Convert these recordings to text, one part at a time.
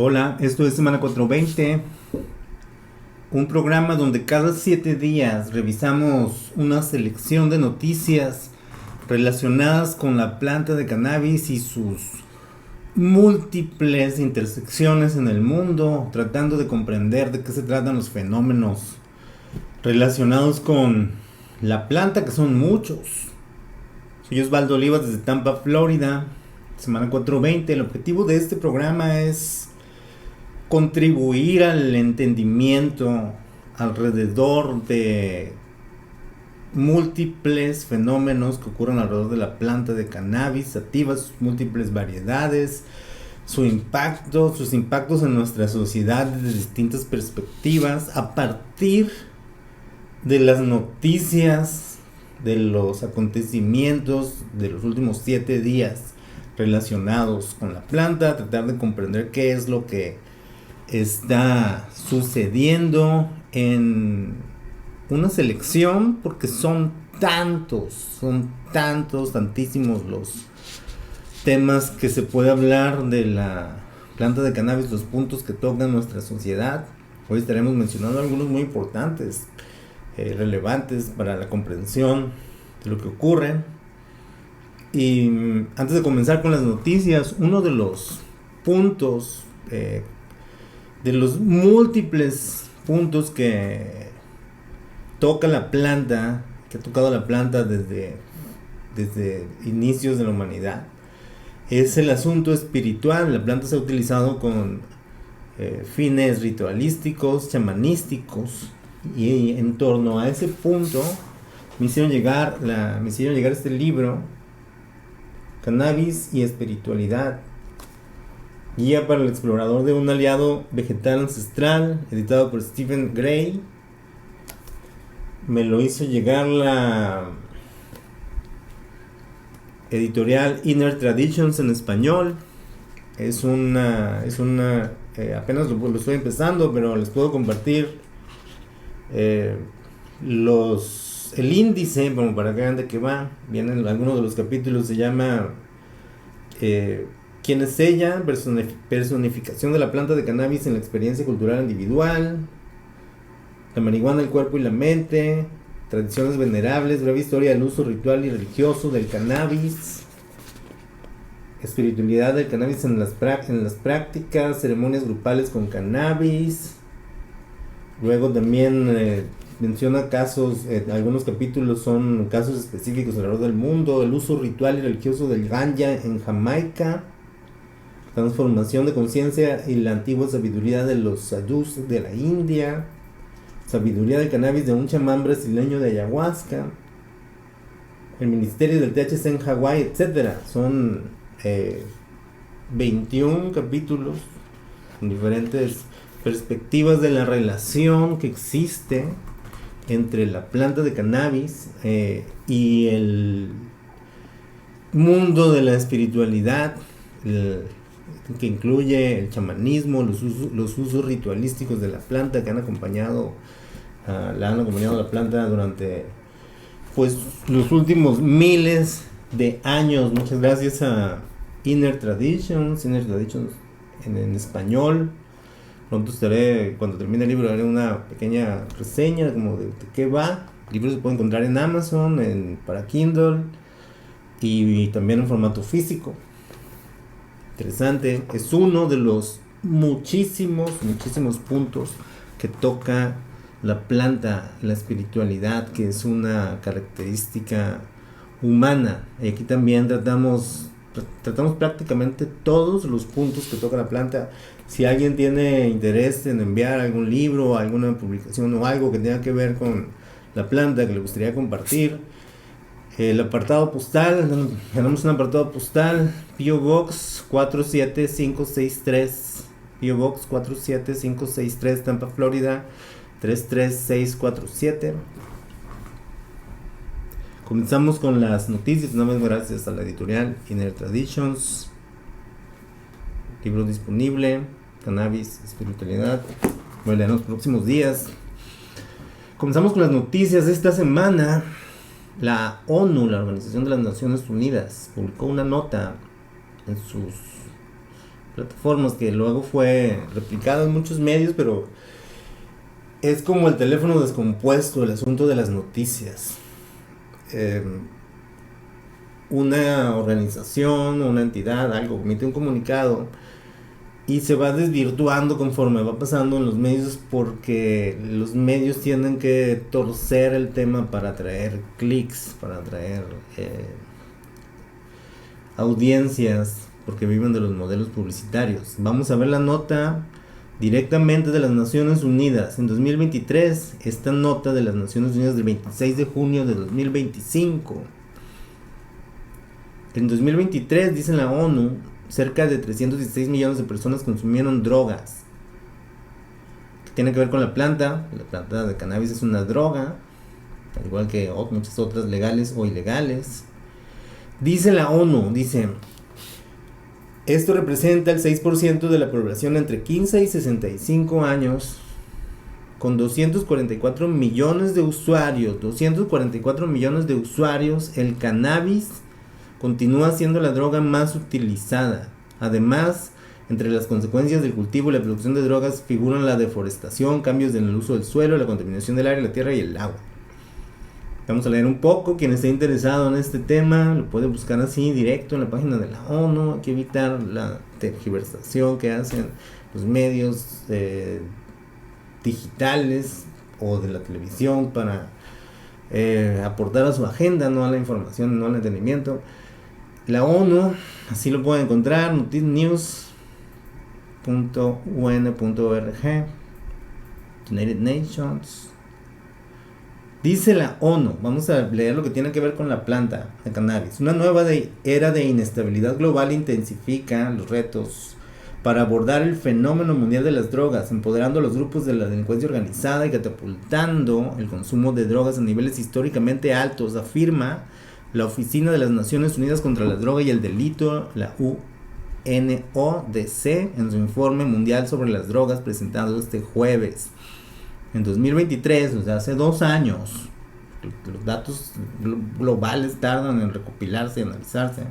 Hola, esto es Semana 420, un programa donde cada 7 días revisamos una selección de noticias relacionadas con la planta de cannabis y sus múltiples intersecciones en el mundo, tratando de comprender de qué se tratan los fenómenos relacionados con la planta, que son muchos. Soy Osvaldo Olivas desde Tampa, Florida. Semana 420. El objetivo de este programa es contribuir al entendimiento alrededor de múltiples fenómenos que ocurren alrededor de la planta de cannabis sativa, sus múltiples variedades, sus impactos en nuestra sociedad desde distintas perspectivas, a partir de las noticias, de los acontecimientos de los últimos 7 días relacionados con la planta, tratar de comprender qué es lo que está sucediendo en una selección, porque son tantísimos los temas que se puede hablar de la planta de cannabis, los puntos que tocan nuestra sociedad. Hoy estaremos mencionando algunos muy importantes, relevantes para la comprensión de lo que ocurre. Y antes de comenzar con las noticias, uno de los puntos, de los múltiples puntos que toca la planta, que ha tocado la planta desde inicios de la humanidad, es el asunto espiritual. La planta se ha utilizado con fines ritualísticos, chamanísticos, y en torno a ese punto me hicieron llegar este libro, Cannabis y Espiritualidad, guía para el explorador de un aliado vegetal ancestral, editado por Stephen Gray. Me lo hizo llegar la editorial Inner Traditions en español. Es una apenas lo estoy empezando, pero les puedo compartir el índice, bueno, para que vean de qué va. Vienen algunos de los capítulos, se llama ¿Quién es ella? Personificación de la planta de cannabis en la experiencia cultural individual, la marihuana, el cuerpo y la mente, tradiciones venerables, breve historia del uso ritual y religioso del cannabis, espiritualidad del cannabis en las prácticas, ceremonias grupales con cannabis. Luego también menciona casos, algunos capítulos son casos específicos alrededor del mundo, el uso ritual y religioso del ganja en Jamaica, transformación de conciencia y la antigua sabiduría de los sadhus de la India, sabiduría del cannabis de un chamán brasileño de ayahuasca, el ministerio del THC en Hawái, etc. Son 21 capítulos con diferentes perspectivas de la relación que existe entre la planta de cannabis y el mundo de la espiritualidad, que incluye el chamanismo, los usos ritualísticos de la planta que han acompañado a la planta durante pues los últimos miles de años. Muchas gracias a Inner Traditions en español. Pronto cuando termine el libro, haré una pequeña reseña como de qué va. El libro se puede encontrar en Amazon, para Kindle, y también en formato físico. Interesante, es uno de los muchísimos puntos que toca la planta, la espiritualidad, que es una característica humana. Y aquí también tratamos prácticamente todos los puntos que toca la planta. Si alguien tiene interés en enviar algún libro, alguna publicación o algo que tenga que ver con la planta que le gustaría compartir, el apartado postal, tenemos un apartado postal, P.O. Box 47563, P.O. Box 47563, Tampa, Florida 33647. Comenzamos con las noticias, una vez gracias a la editorial Inner Traditions. Libro disponible, Cannabis, Espiritualidad. Voy a leer en los próximos días. Comenzamos con las noticias de esta semana. La ONU, la Organización de las Naciones Unidas, publicó una nota en sus plataformas que luego fue replicado en muchos medios, pero es como el teléfono descompuesto, el asunto de las noticias. Una organización, una entidad, algo, emite un comunicado y se va desvirtuando conforme va pasando en los medios, porque los medios tienen que torcer el tema para atraer clics, para atraer audiencias, porque viven de los modelos publicitarios. Vamos a ver la nota directamente de las Naciones Unidas. En 2023, esta nota de las Naciones Unidas del 26 de junio de 2025. En 2023, dice la ONU, cerca de 316 millones de personas consumieron drogas. Que tiene que ver con la planta. La planta de cannabis es una droga, al igual que muchas otras legales o ilegales. Dice la ONU, dice, esto representa el 6% de la población entre 15 y 65 años, con 244 millones de usuarios. 244 millones de usuarios. El cannabis continúa siendo la droga más utilizada. Además, entre las consecuencias del cultivo y la producción de drogas figuran la deforestación, cambios en el uso del suelo, la contaminación del aire, la tierra y el agua. Vamos a leer un poco. Quien esté interesado en este tema lo puede buscar así directo en la página de la ONU. Hay que evitar la tergiversación que hacen los medios digitales o de la televisión para aportar a su agenda, no a la información, no al entretenimiento. La ONU, así lo pueden encontrar, news.un.org, United Nations. Dice la ONU, vamos a leer lo que tiene que ver con la planta de cannabis. Una nueva era de inestabilidad global intensifica los retos para abordar el fenómeno mundial de las drogas, empoderando a los grupos de la delincuencia organizada y catapultando el consumo de drogas a niveles históricamente altos, afirma la Oficina de las Naciones Unidas contra la Droga y el Delito, la UNODC, en su informe mundial sobre las drogas presentado este jueves. En 2023, o sea, hace 2 años, los datos globales tardan en recopilarse y analizarse.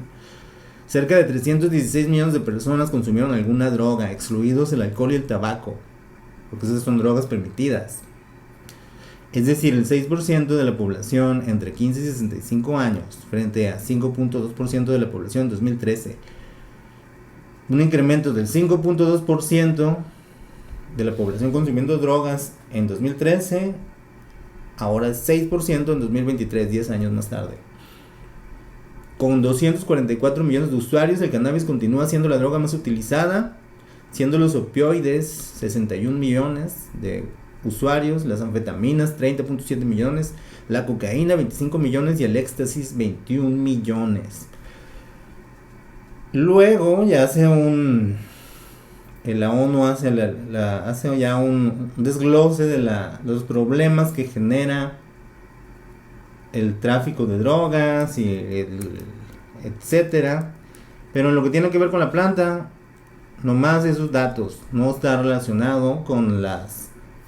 Cerca de 316 millones de personas consumieron alguna droga, excluidos el alcohol y el tabaco, porque esas son drogas permitidas. Es decir, el 6% de la población entre 15 y 65 años, frente a 5.2% de la población en 2013. Un incremento del 5.2% de la población consumiendo drogas en 2013, ahora es 6% en 2023, 10 años más tarde. Con 244 millones de usuarios, el cannabis continúa siendo la droga más utilizada, siendo los opioides 61 millones de usuarios, las anfetaminas 30.7 millones, la cocaína 25 millones y el éxtasis 21 millones. Luego ya hace la ONU hace ya un desglose de los problemas que genera el tráfico de drogas y etcétera, pero en lo que tiene que ver con la planta, nomás esos datos, no está relacionado con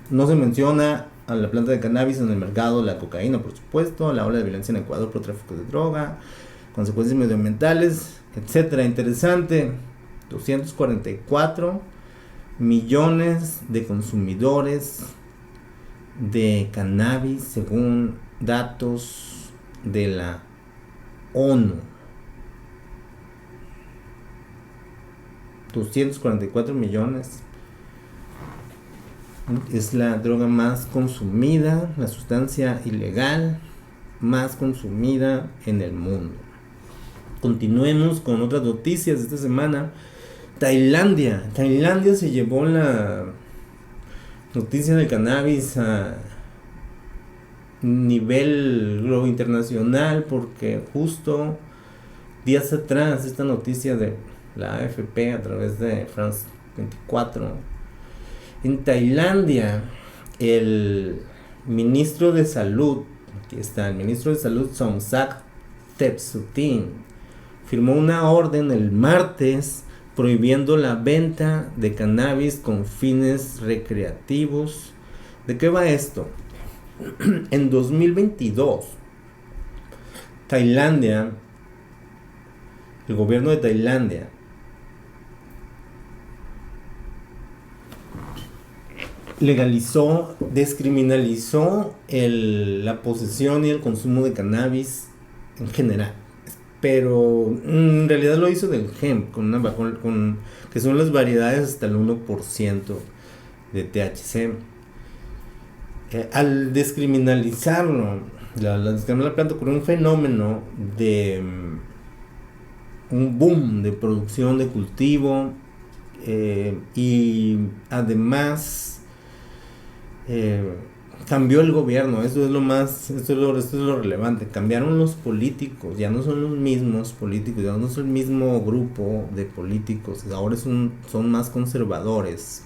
no se menciona a la planta de cannabis en el mercado, la cocaína por supuesto, la ola de violencia en Ecuador por tráfico de droga, consecuencias medioambientales, etcétera. Interesante. 244 millones de consumidores de cannabis según datos de la ONU. 244 millones. Es la droga más consumida, la sustancia ilegal más consumida en el mundo. Continuemos con otras noticias de esta semana. Tailandia se llevó la noticia del cannabis a nivel global internacional, porque justo días atrás esta noticia de la AFP a través de France 24, en Tailandia el ministro de salud, aquí está, el ministro de salud Somsak Thepsutin firmó una orden el martes prohibiendo la venta de cannabis con fines recreativos. ¿De qué va esto? En 2022, Tailandia, el gobierno de Tailandia descriminalizó la posesión y el consumo de cannabis en general. Pero en realidad lo hizo del hemp, que son las variedades hasta el 1% de THC. Al descriminalizarlo, la planta, ocurrió un fenómeno de un boom de producción, de cultivo, y además cambió el gobierno. Esto es lo relevante. Cambiaron los políticos, ya no son los mismos políticos, ya no es el mismo grupo de políticos, ahora son más conservadores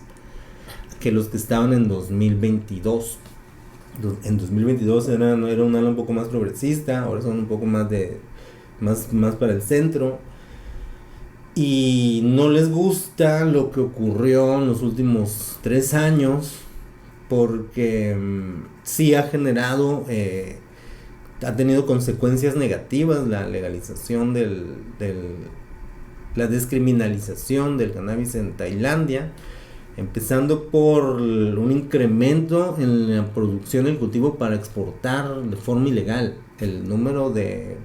que los que estaban en 2022. En 2022 era un ala un poco más progresista, ahora son un poco más para el centro. Y no les gusta lo que ocurrió en los últimos 3 años, porque sí ha generado, ha tenido consecuencias negativas la legalización la descriminalización del cannabis en Tailandia, empezando por un incremento en la producción y el cultivo para exportar de forma ilegal. El número de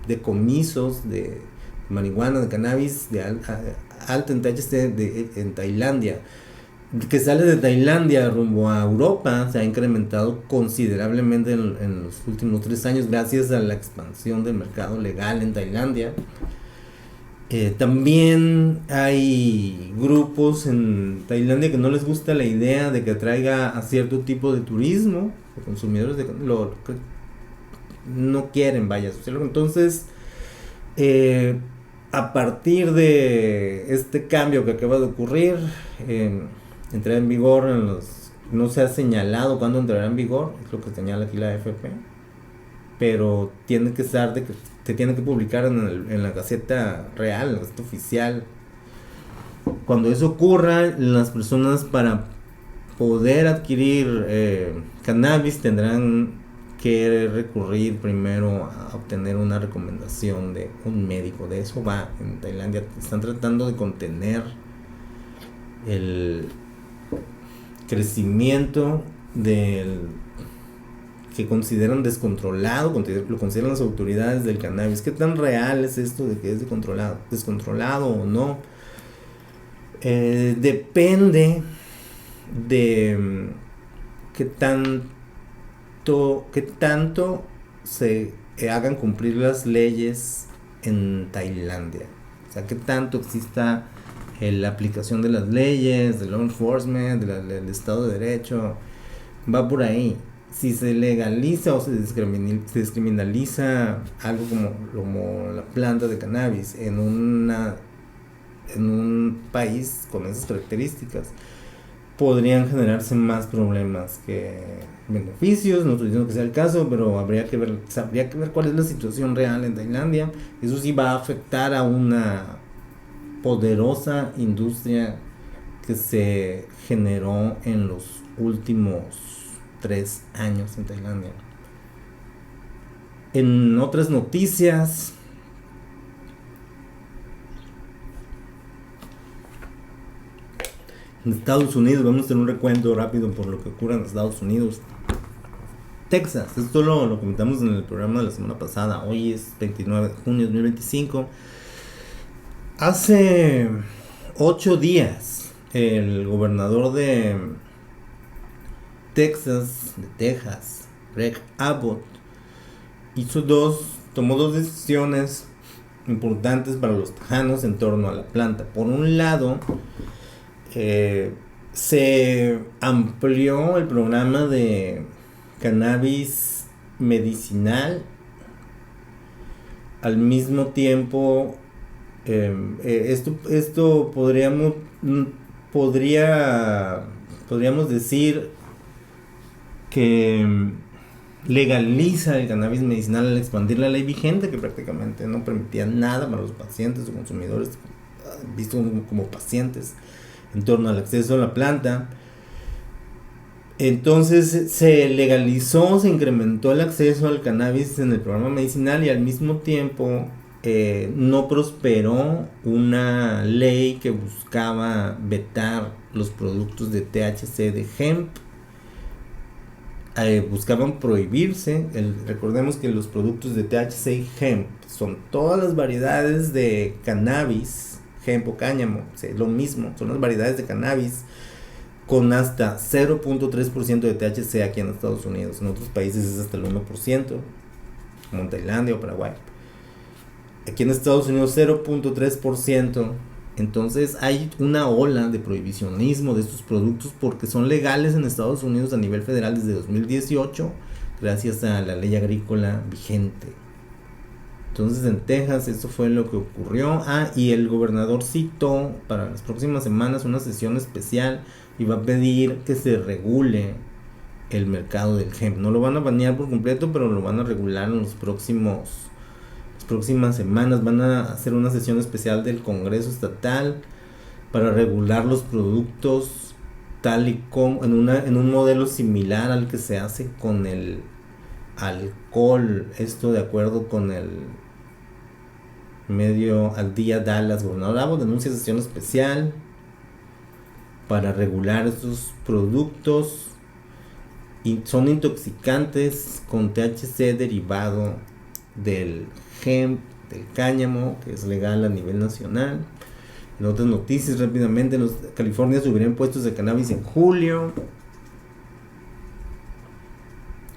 decomisos de marihuana, de cannabis de alta en THC en Tailandia, que sale de Tailandia rumbo a Europa, se ha incrementado considerablemente en los últimos 3 años gracias a la expansión del mercado legal en Tailandia. También hay grupos en Tailandia que no les gusta la idea de que atraiga a cierto tipo de turismo, de consumidores no quieren, entonces a partir de este cambio que acaba de ocurrir, entrará en vigor no se ha señalado cuándo entrará en vigor, es lo que señala aquí la AFP, pero tiene que estar de que se tiene que publicar en la Gaceta Real, en la Gaceta Oficial. Cuando eso ocurra, las personas, para poder adquirir cannabis, tendrán que recurrir primero a obtener una recomendación de un médico. De eso va en Tailandia. Están tratando de contener el crecimiento que consideran descontrolado, lo consideran las autoridades del cannabis. ¿Qué tan real es esto de que es descontrolado o no? Depende de qué tanto se hagan cumplir las leyes en Tailandia. O sea, qué tanto exista la aplicación de las leyes, del law enforcement, del Estado de Derecho. Va por ahí. Si se legaliza o se descriminaliza algo como la planta de cannabis en un país con esas características, podrían generarse más problemas que beneficios. No estoy diciendo que sea el caso, pero habría que ver cuál es la situación real en Tailandia. Eso sí va a afectar a una poderosa industria que se generó en los últimos 3 años en Tailandia. En otras noticias, en Estados Unidos, vamos a hacer un recuento rápido por lo que ocurre en Estados Unidos. Texas, esto lo comentamos en el programa de la semana pasada. Hoy es 29 de junio de 2025. Hace 8 días, el gobernador de Texas, Greg Abbott, tomó 2 decisiones importantes para los tejanos en torno a la planta. Por un lado, se amplió el programa de cannabis medicinal. Al mismo tiempo, esto podríamos decir que legaliza el cannabis medicinal al expandir la ley vigente, que prácticamente no permitía nada para los pacientes o consumidores vistos como pacientes en torno al acceso a la planta. Entonces se legalizó, se incrementó el acceso al cannabis en el programa medicinal, y al mismo tiempo no prosperó una ley que buscaba vetar los productos de THC de hemp. Buscaban prohibirse. Recordemos que los productos de THC y hemp son todas las variedades de cannabis, hemp o cáñamo, lo mismo, son las variedades de cannabis con hasta 0.3% de THC aquí en Estados Unidos. En otros países es hasta el 1%, como en Tailandia o Paraguay. Aquí en Estados Unidos 0.3%. Entonces hay una ola de prohibicionismo de estos productos porque son legales en Estados Unidos a nivel federal desde 2018 gracias a la ley agrícola vigente. Entonces en Texas eso fue lo que ocurrió. Y el gobernador citó para las próximas semanas una sesión especial y va a pedir que se regule el mercado del hemp. No lo van a banear por completo, pero lo van a regular en las próximas semanas. Van a hacer una sesión especial del Congreso Estatal para regular los productos tal y como en un modelo similar al que se hace con el alcohol. Esto de acuerdo con el medio Al Día Dallas. Gobernador Abbott denuncia sesión especial para regular estos productos. Y son intoxicantes con THC derivado del hemp, del cáñamo, que es legal a nivel nacional. En otras noticias, rápidamente, California subirá impuestos de cannabis en julio.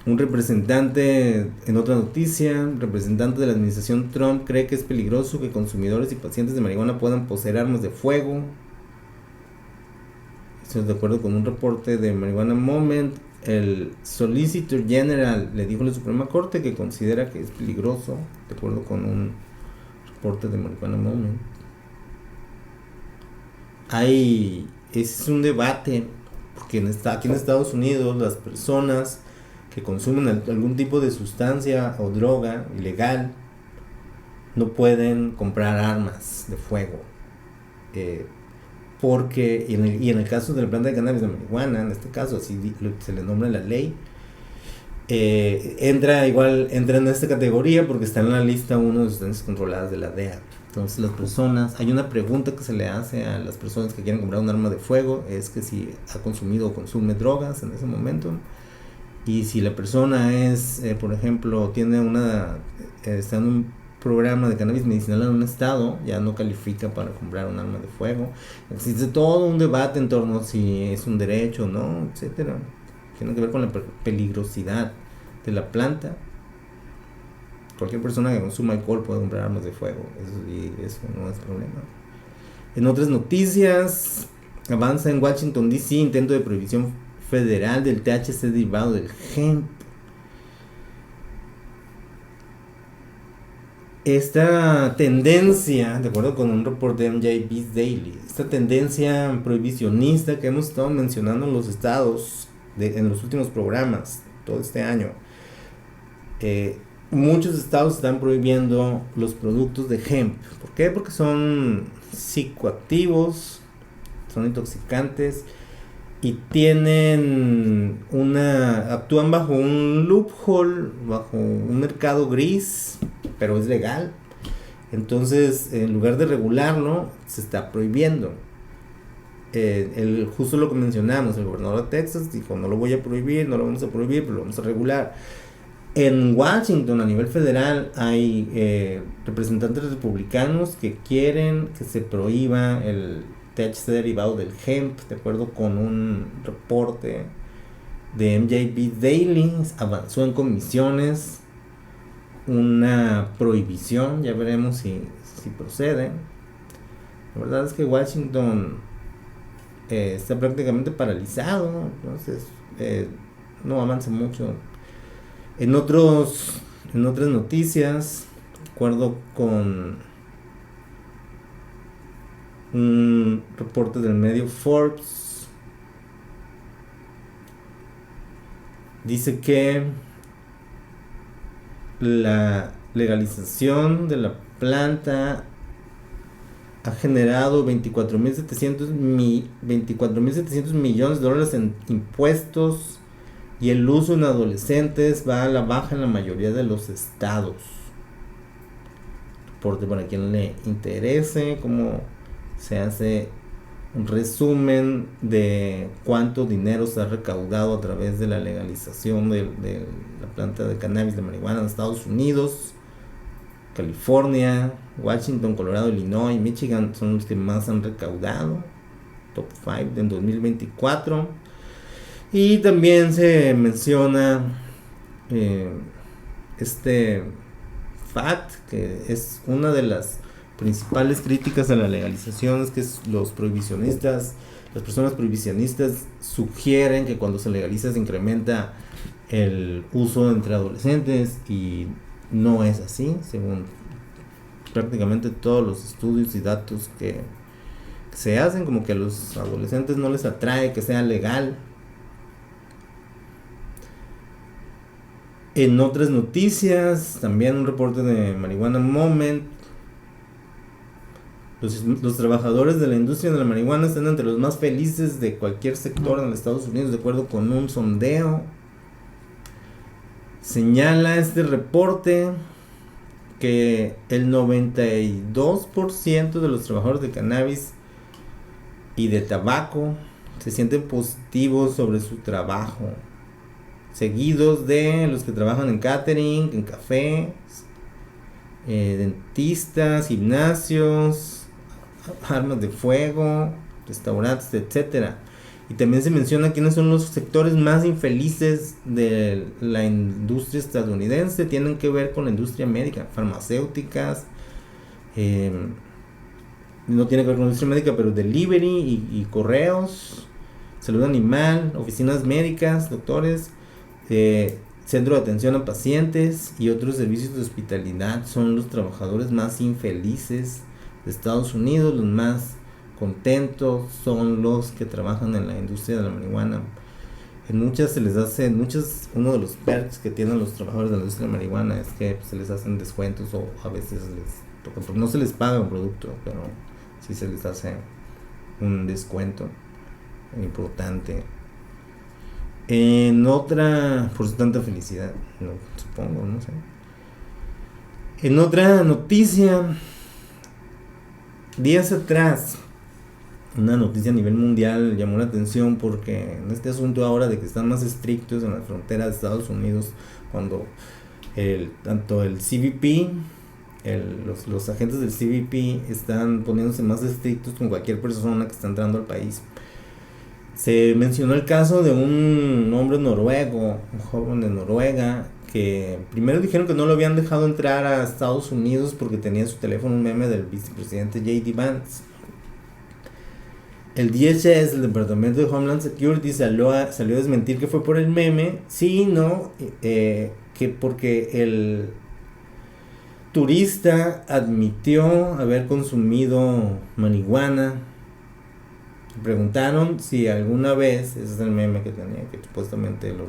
Un representante, en otra noticia, representante de la administración Trump cree que es peligroso que consumidores y pacientes de marihuana puedan poseer armas de fuego. Esto es de acuerdo con un reporte de Marijuana Moment. El Solicitor General le dijo a la Suprema Corte que considera que es peligroso, de acuerdo con un reporte de Marijuana Moment. Es un debate, porque aquí en Estados Unidos las personas que consumen algún tipo de sustancia o droga ilegal no pueden comprar armas de fuego. Porque en el caso de la planta de cannabis de marihuana, en este caso así se le nombra en la ley, entra en esta categoría porque está en la lista 1 de sustancias controladas de la DEA. Entonces hay una pregunta que se le hace a las personas que quieren comprar un arma de fuego, es que si ha consumido o consume drogas en ese momento, y si la persona es, por ejemplo, está en un programa de cannabis medicinal en un estado, ya no califica para comprar un arma de fuego. Existe todo un debate en torno a si es un derecho o no, etcétera. Tiene que ver con la peligrosidad de la planta. Cualquier persona que consuma alcohol puede comprar armas de fuego, eso no es problema. En otras noticias, avanza en Washington DC intento de prohibición federal del THC derivado del hemp. Esta tendencia, de acuerdo con un reporte de MJ Biz Daily, esta tendencia prohibicionista que hemos estado mencionando en los estados en los últimos programas todo este año, muchos estados están prohibiendo los productos de hemp. ¿Por qué? Porque son psicoactivos, son intoxicantes y actúan bajo un loophole, bajo un mercado gris, pero es legal. Entonces, en lugar de regularlo, se está prohibiendo. Justo lo que mencionamos, el gobernador de Texas dijo, no lo voy a prohibir, no lo vamos a prohibir, pero lo vamos a regular. En Washington, a nivel federal, hay representantes republicanos que quieren que se prohíba el THC derivado del hemp, de acuerdo con un reporte de MJB Daily. Avanzó en comisiones una prohibición, ya veremos si procede. La verdad es que Washington está prácticamente paralizado, entonces no avanza mucho. En otras noticias, de acuerdo con un reporte del medio Forbes, dice que la legalización de la planta ha generado 24.700 millones de dólares en impuestos, y el uso en adolescentes va a la baja en la mayoría de los estados. reporte para quien le interese, cómo se hace un resumen de cuánto dinero se ha recaudado a través de la legalización de la planta de cannabis de marihuana en Estados Unidos. California, Washington, Colorado, Illinois, Michigan son los que más han recaudado. Top 5 en 2024. Y también se menciona este fact, que es una de las principales críticas a la legalización, es que los prohibicionistas, las personas prohibicionistas sugieren que cuando se legaliza se incrementa el uso entre adolescentes, y no es así, según prácticamente todos los estudios y datos que se hacen. Como que a los adolescentes no les atrae que sea legal. En otras noticias, también un reporte de Marihuana Moment. Los trabajadores de la industria de la marihuana están entre los más felices de cualquier sector en los Estados Unidos, de acuerdo con un sondeo. Señala este reporte que el 92% de los trabajadores de cannabis y de tabaco se sienten positivos sobre su trabajo, seguidos de los que trabajan en catering, en cafés, dentistas, gimnasios, armas de fuego, restaurantes, etcétera. Y también se menciona quiénes son los sectores más infelices de la industria estadounidense. Tienen que ver con la industria médica, farmacéuticas, no tiene que ver con la industria médica, pero delivery y correos, salud animal, oficinas médicas, doctores, centro de atención a pacientes y otros servicios de hospitalidad. Son los trabajadores más infelices de Estados Unidos. Los más contentos son los que trabajan en la industria de la marihuana. En muchas se les hace, uno de los perks que tienen los trabajadores de la industria de la marihuana es que se les hacen descuentos, o a veces no se les paga un producto, pero sí se les hace un descuento importante. En otra, por tanta felicidad, no, supongo, no sé. En otra noticia, días atrás, una noticia a nivel mundial llamó la atención porque en este asunto ahora de que están más estrictos en la frontera de Estados Unidos, cuando tanto el CBP, los agentes del CBP están poniéndose más estrictos con cualquier persona que está entrando al país. Se mencionó el caso de un hombre noruego, un joven de Noruega, que primero dijeron que no lo habían dejado entrar a Estados Unidos porque tenía en su teléfono un meme del vicepresidente J.D. Vance. El DHS, el Departamento de Homeland Security, salió a desmentir que fue por el meme, sino que porque el turista admitió haber consumido marihuana. Preguntaron si alguna vez, ese es el meme que tenía, que supuestamente lo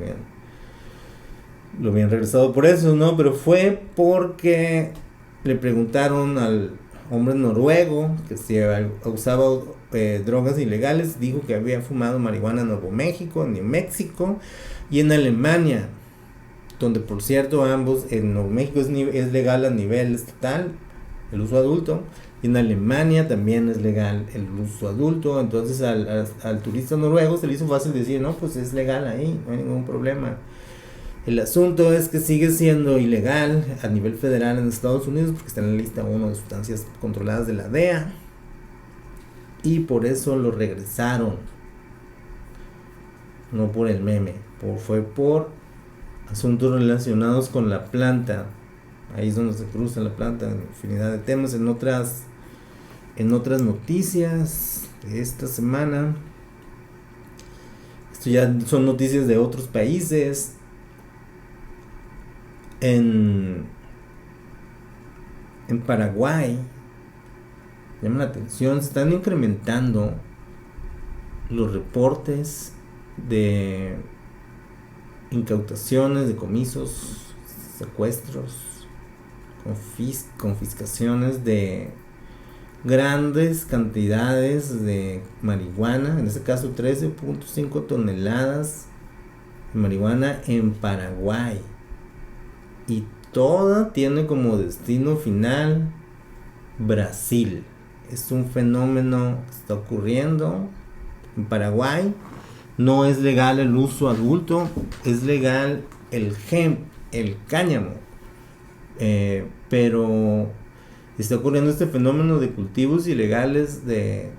habían regresado por eso, ¿no? Pero fue porque le preguntaron al hombre noruego que si usaba drogas ilegales. Dijo que había fumado marihuana en Nuevo México, en New México y en Alemania, donde por cierto ambos, en Nuevo México es legal a nivel estatal el uso adulto, y en Alemania también es legal el uso adulto. Entonces al turista noruego se le hizo fácil decir, no, pues es legal ahí, no hay ningún problema. El asunto es que sigue siendo ilegal a nivel federal en Estados Unidos porque está en la lista 1 de sustancias controladas de la DEA, y por eso lo regresaron, no por el meme, fue por asuntos relacionados con la planta. Ahí es donde se cruza la planta en infinidad de temas. En otras noticias de esta semana, esto ya son noticias de otros países. En Paraguay llama la atención, se están incrementando los reportes de incautaciones, decomisos, secuestros, confiscaciones de grandes cantidades de marihuana, en este caso 13.5 toneladas de marihuana en Paraguay, y toda tiene como destino final Brasil. Es un fenómeno que está ocurriendo en Paraguay. No es legal el uso adulto, es legal el hemp, el cáñamo. Pero está ocurriendo este fenómeno de cultivos ilegales de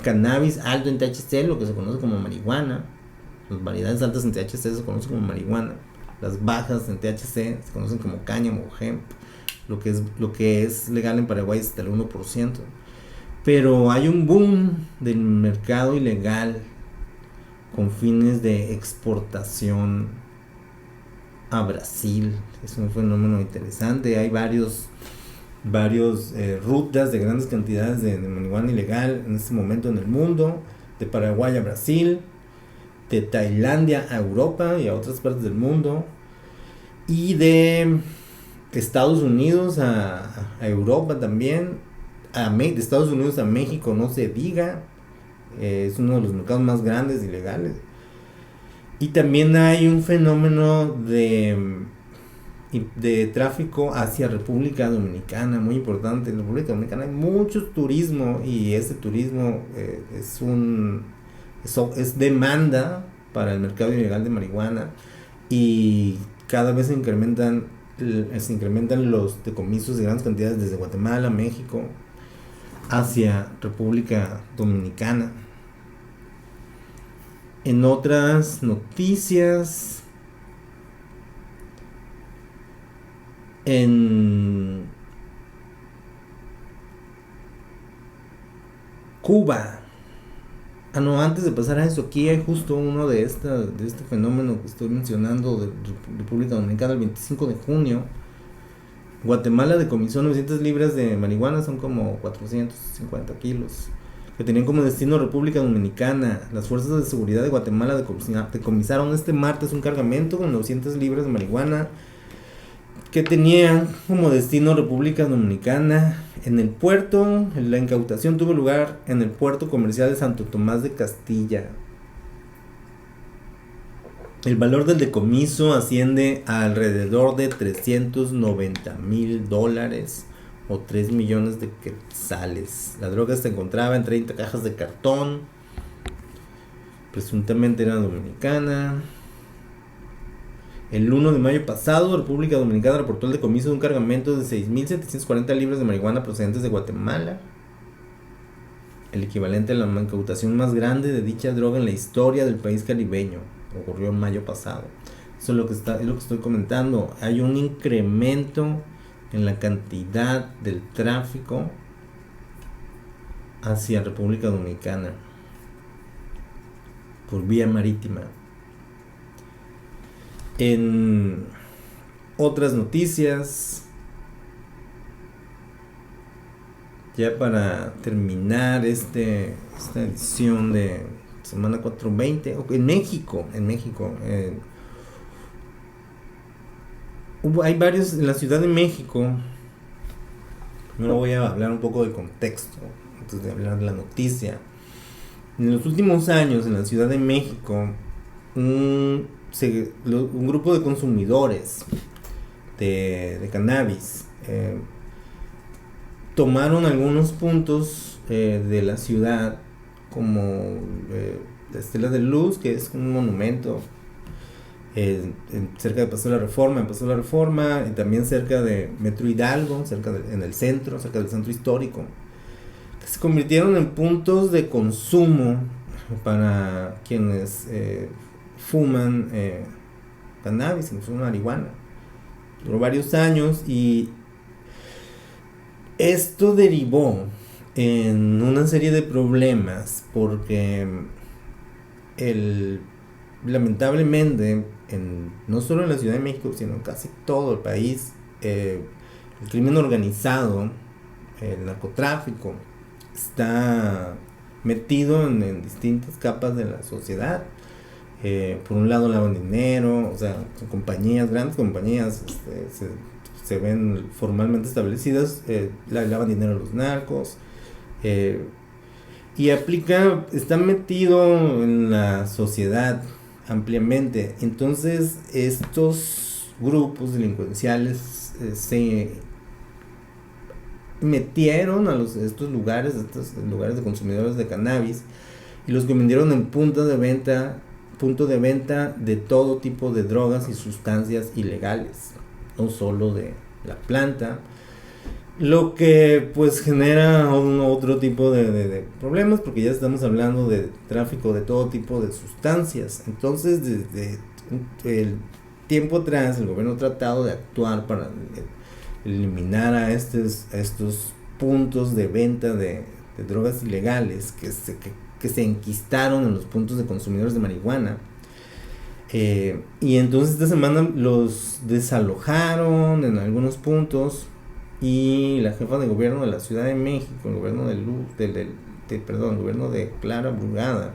cannabis alto en THC, lo que se conoce como marihuana. Las variedades altas en THC se conocen como marihuana. Las bajas en THC se conocen como cáñamo o hemp. Lo que es legal en Paraguay es hasta el 1%. Pero hay un boom del mercado ilegal con fines de exportación a Brasil. Es un fenómeno interesante. Hay varios rutas de grandes cantidades de marihuana ilegal en este momento en el mundo, de Paraguay a Brasil, de Tailandia a Europa y a otras partes del mundo, y de Estados Unidos a Europa también, de Estados Unidos a México no se diga. Es uno de los mercados más grandes ilegales. Y también hay un fenómeno de tráfico hacia República Dominicana, muy importante. En República Dominicana hay mucho turismo, y ese turismo es demanda para el mercado ilegal de marihuana, y cada vez se incrementan los decomisos de grandes cantidades desde Guatemala, México, hacia República Dominicana. En otras noticias, en Cuba. Antes de pasar a eso, aquí hay justo uno de este fenómeno que estoy mencionando de República Dominicana. El 25 de junio, Guatemala decomisó 900 libras de marihuana, son como 450 kilos, que tenían como destino República Dominicana. Las fuerzas de seguridad de Guatemala decomisaron este martes un cargamento con 900 libras de marihuana que tenían como destino República Dominicana. En el puerto, la incautación tuvo lugar en el puerto comercial de Santo Tomás de Castilla. El valor del decomiso asciende a alrededor de $390,000 o 3 millones de quetzales. La droga se encontraba en 30 cajas de cartón. Presuntamente era dominicana. El 1 de mayo pasado, República Dominicana reportó el decomiso de un cargamento de 6.740 libras de marihuana procedentes de Guatemala, el equivalente a la incautación más grande de dicha droga en la historia del país caribeño. Ocurrió en mayo pasado. Eso es lo que estoy comentando. Hay un incremento en la cantidad del tráfico hacia República Dominicana por vía marítima. En otras noticias, ya para terminar esta edición de semana 420, en México, hay varios en la Ciudad de México. No voy a hablar un poco de contexto antes de hablar de la noticia. En los últimos años en la Ciudad de México, un grupo de consumidores de cannabis tomaron algunos puntos de la ciudad, como la Estela de Luz, que es un monumento cerca de Paseo de la Reforma, y también cerca de Metro Hidalgo, cerca del centro histórico, que se convirtieron en puntos de consumo para quienes fuman cannabis, fuman marihuana. Duró varios años, y esto derivó en una serie de problemas, porque lamentablemente, no solo en la Ciudad de México, sino en casi todo el país, el crimen organizado, el narcotráfico, está metido en distintas capas de la sociedad. Por un lado lavan dinero, o sea, grandes compañías se ven formalmente establecidas, lavan dinero a los narcos, y está metido en la sociedad ampliamente. Entonces estos grupos delincuenciales se metieron a estos lugares de consumidores de cannabis y los convirtieron en punto de venta de todo tipo de drogas y sustancias ilegales, no solo de la planta, lo que pues genera otro tipo de problemas, porque ya estamos hablando de tráfico de todo tipo de sustancias. Entonces, desde el tiempo atrás, el gobierno ha tratado de actuar para eliminar a estos puntos de venta de drogas ilegales que se enquistaron en los puntos de consumidores de marihuana. Y entonces esta semana los desalojaron en algunos puntos, y la jefa de gobierno de la Ciudad de México, el gobierno el gobierno de Clara Brugada,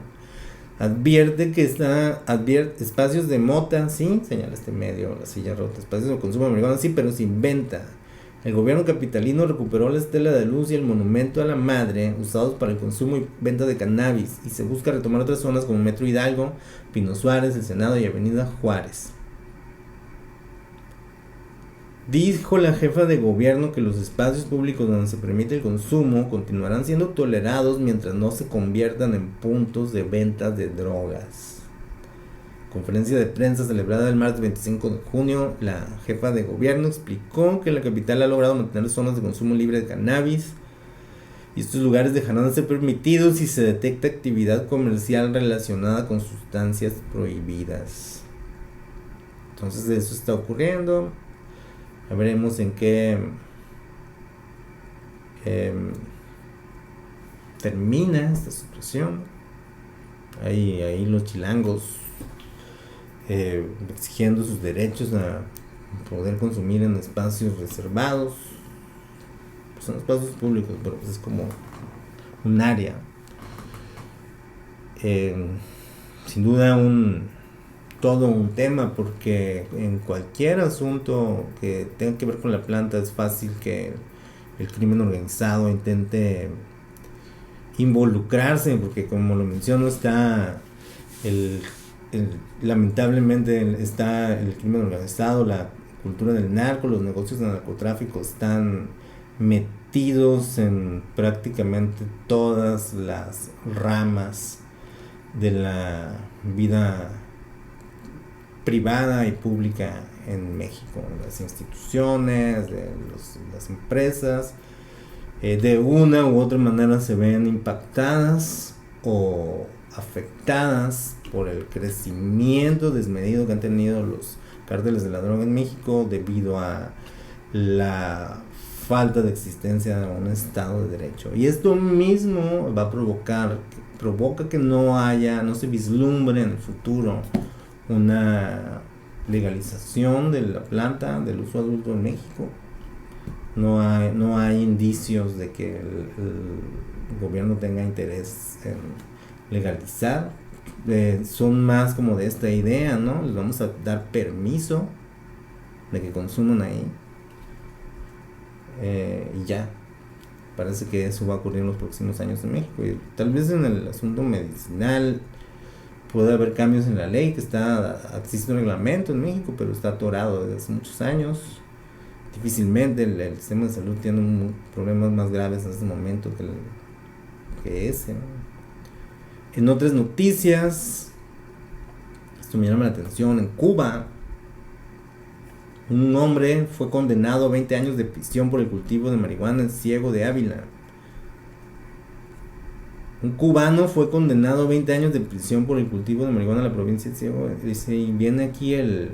advierte que espacios de mota, sí, señala este medio, La Silla Rota, espacios de consumo de marihuana, sí, pero sin venta. El gobierno capitalino recuperó la Estela de Luz y el Monumento a la Madre, usados para el consumo y venta de cannabis, y se busca retomar otras zonas como Metro Hidalgo, Pino Suárez, El Senado y Avenida Juárez. Dijo la jefa de gobierno que los espacios públicos donde se permite el consumo continuarán siendo tolerados mientras no se conviertan en puntos de venta de drogas. Conferencia de prensa celebrada el martes 25 de junio, la jefa de gobierno explicó que la capital ha logrado mantener zonas de consumo libre de cannabis, y estos lugares dejarán de ser permitidos si se detecta actividad comercial relacionada con sustancias prohibidas. Entonces eso está ocurriendo. Ya veremos en qué termina esta situación. Ahí los chilangos exigiendo sus derechos a poder consumir en espacios reservados. Pues son espacios públicos, pero pues es como un área. Sin duda todo un tema, porque en cualquier asunto que tenga que ver con la planta es fácil que el crimen organizado intente involucrarse, porque como lo menciono, está lamentablemente está el crimen organizado, la cultura del narco, los negocios de narcotráfico están metidos en prácticamente todas las ramas de la vida privada y pública en México, las instituciones, las empresas, de una u otra manera se ven impactadas o afectadas por el crecimiento desmedido que han tenido los cárteles de la droga en México debido a la falta de existencia de un Estado de Derecho. Y esto mismo va a provoca que no se vislumbre en el futuro una legalización de la planta del uso adulto en México. No hay indicios de que el gobierno tenga interés en legalizar. Son más como de esta idea, ¿no? Les vamos a dar permiso de que consuman ahí, y ya. Parece que eso va a ocurrir en los próximos años en México. Y tal vez en el asunto medicinal puede haber cambios en la ley, existe un reglamento en México, pero está atorado desde hace muchos años. Difícilmente el sistema de salud tiene problemas más graves en este momento que ese, ¿no? En otras noticias, esto me llama la atención, en Cuba, un hombre fue condenado a 20 años de prisión por el cultivo de marihuana en Ciego de Ávila. Un cubano fue condenado a 20 años de prisión por el cultivo de marihuana en la provincia de Ciego. Dice, y viene aquí el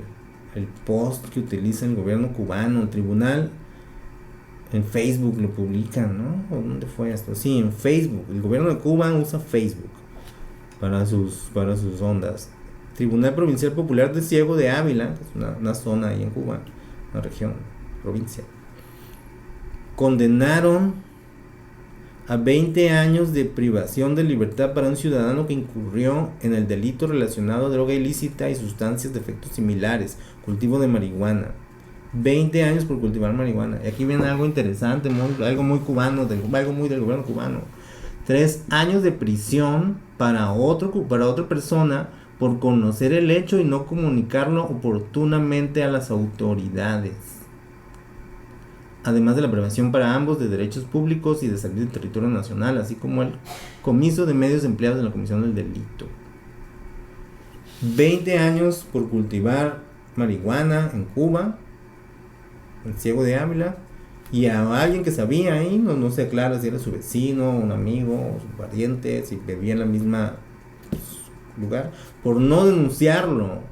post que utiliza el gobierno cubano, el tribunal. En Facebook lo publican, ¿no? ¿O dónde fue esto? Sí, en Facebook. El gobierno de Cuba usa Facebook para sus ondas. Tribunal Provincial Popular de Ciego de Ávila, que es una zona ahí en Cuba, una región, provincia. Condenaron a 20 años de privación de libertad para un ciudadano que incurrió en el delito relacionado a droga ilícita y sustancias de efectos similares, cultivo de marihuana. 20 años por cultivar marihuana. Y aquí viene algo interesante, algo muy cubano, algo muy del gobierno cubano. 3 años de prisión para otra persona por conocer el hecho y no comunicarlo oportunamente a las autoridades. además de la prevención para ambos de derechos públicos y de salud del territorio nacional, así como el comiso de medios empleados en la comisión del delito. 20 años por cultivar marihuana en Cuba, en Ciego de Ávila, y a alguien que sabía ahí, no se aclara si era su vecino, un amigo, su pariente, si vivía en la misma lugar, por no denunciarlo.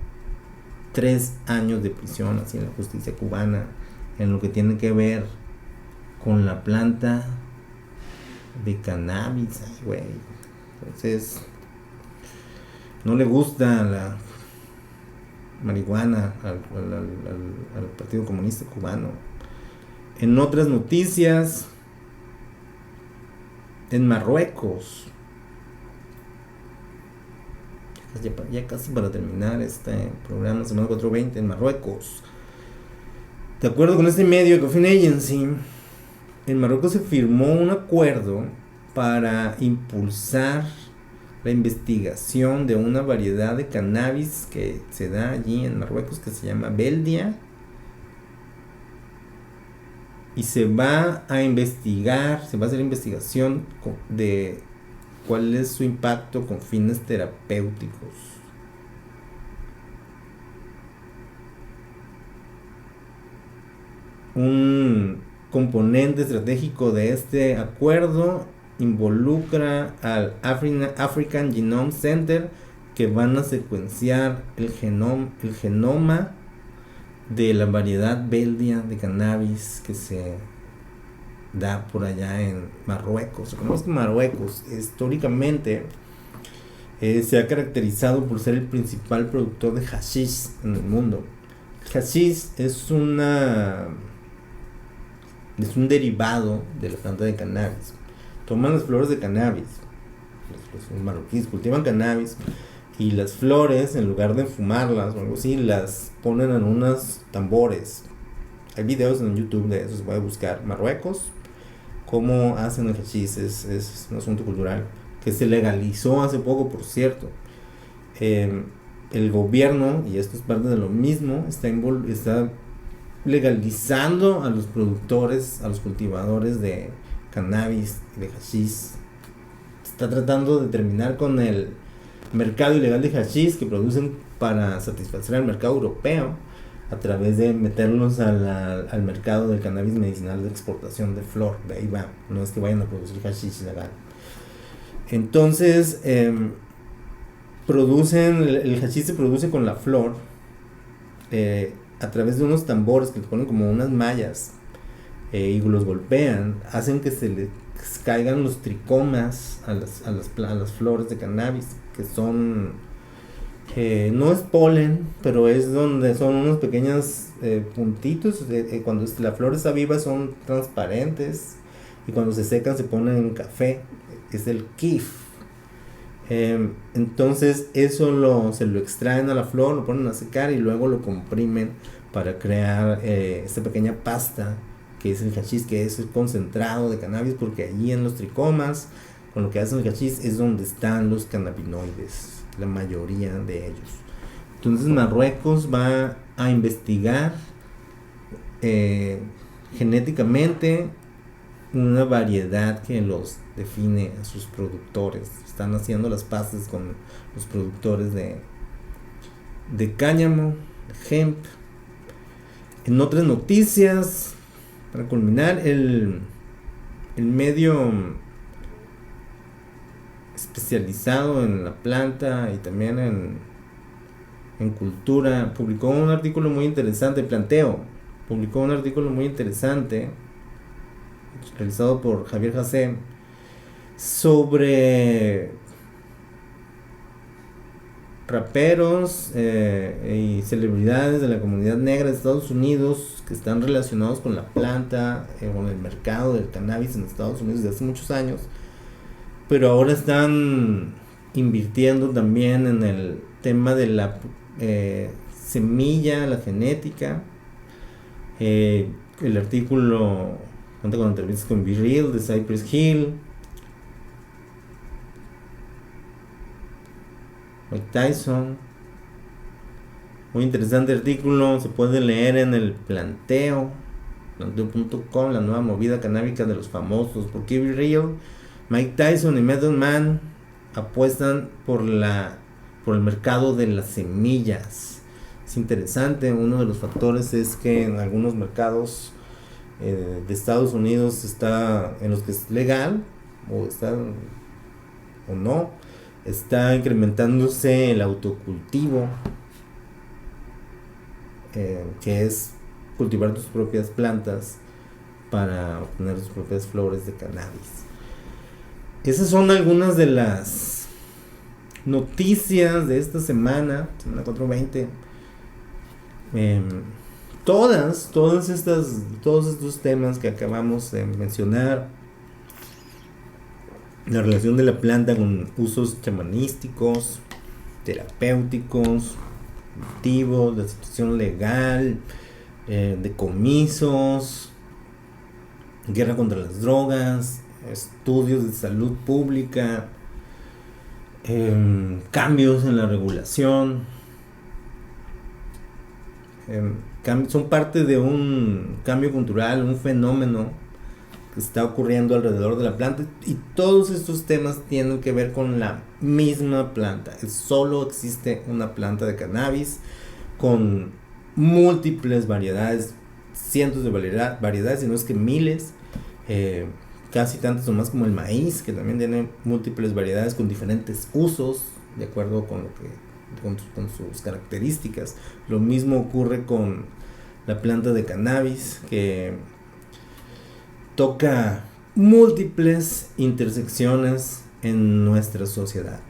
3 años de prisión así en la justicia cubana, en lo que tiene que ver con la planta de cannabis. Ay, güey. Entonces, no le gusta la marihuana al Partido Comunista Cubano. En otras noticias, en Marruecos, ya casi para terminar este programa, semana 420, en Marruecos, de acuerdo con este medio, Coffin Agency, en Marruecos se firmó un acuerdo para impulsar la investigación de una variedad de cannabis que se da allí en Marruecos, que se llama Beldia, y se va a investigar, se va a hacer investigación de cuál es su impacto con fines terapéuticos. Un componente estratégico de este acuerdo involucra al African Genome Center, que van a secuenciar el genoma de la variedad Beldia de cannabis que se da por allá en Marruecos. Recordemos que Marruecos históricamente se ha caracterizado por ser el principal productor de hashish en el mundo. El hashish es un derivado de la planta de cannabis. Toman las flores de cannabis, los marroquíes cultivan cannabis, y las flores, en lugar de fumarlas o algo así, las ponen en unos tambores. Hay videos en YouTube de eso, se puede buscar. Marruecos, cómo hacen el hashish, es un asunto cultural que se legalizó hace poco, por cierto. El gobierno, y esto es parte de lo mismo, está legalizando a los productores, a los cultivadores de cannabis y de hashish. Está tratando de terminar con el mercado ilegal de hashish que producen para satisfacer al mercado europeo, a través de meterlos al mercado del cannabis medicinal de exportación de flor. De ahí va, no es que vayan a producir hashish legal. Entonces, el hashish se produce con la flor, a través de unos tambores que le ponen como unas mallas, y los golpean, hacen que se les caigan los tricomas a las flores de cannabis, que son, no es polen, pero es donde son unos pequeños puntitos. Cuando la flor está viva son transparentes, y cuando se secan se ponen café. Es el kif. Entonces eso se lo extraen a la flor, lo ponen a secar y luego lo comprimen para crear esta pequeña pasta que es el hashish, que es el concentrado de cannabis, porque allí en los tricomas, con lo que hacen el hashish, es donde están los cannabinoides, la mayoría de ellos. Entonces Marruecos va a investigar genéticamente una variedad que los define a sus productores. Están haciendo las paces con los productores de cáñamo, de hemp. En otras noticias, para culminar, el medio especializado en la planta y también en cultura publicó un artículo muy interesante. Publicó un artículo muy interesante realizado por Javier Jacé sobre raperos y celebridades de la comunidad negra de Estados Unidos que están relacionados con la planta, con el mercado del cannabis en Estados Unidos desde hace muchos años, pero ahora están invirtiendo también en el tema de la semilla, la genética. El artículo cuenta con entrevistas con B-Real de Cypress Hill, Mike Tyson. Muy interesante artículo, se puede leer en el Planteo. Planteo.com, la nueva movida canábica de los famosos. Por Be Real, Mike Tyson y Method Man apuestan por el mercado de las semillas. Es interesante, uno de los factores es que en algunos mercados de Estados Unidos en los que es legal o no, está incrementándose el autocultivo, que es cultivar tus propias plantas para obtener tus propias flores de cannabis. Esas son algunas de las noticias de esta semana 420. Todos estos temas que acabamos de mencionar, la relación de la planta con usos chamanísticos, terapéuticos, activos, la situación legal, decomisos, guerra contra las drogas, estudios de salud pública, cambios en la regulación, son parte de un cambio cultural, un fenómeno que está ocurriendo alrededor de la planta, y todos estos temas tienen que ver con la misma planta. Solo existe una planta de cannabis con múltiples variedades, cientos de variedades, si no es que miles, casi tantas o más como el maíz, que también tiene múltiples variedades con diferentes usos de acuerdo con sus características. Lo mismo ocurre con la planta de cannabis, que toca múltiples intersecciones en nuestra sociedad.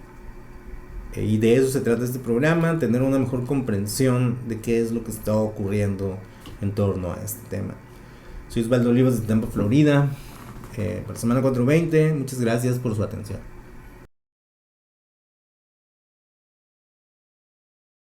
Y de eso se trata este programa, tener una mejor comprensión de qué es lo que está ocurriendo en torno a este tema. Soy Osvaldo Olivas de Tampa, Florida, para Semana 420. Muchas gracias por su atención.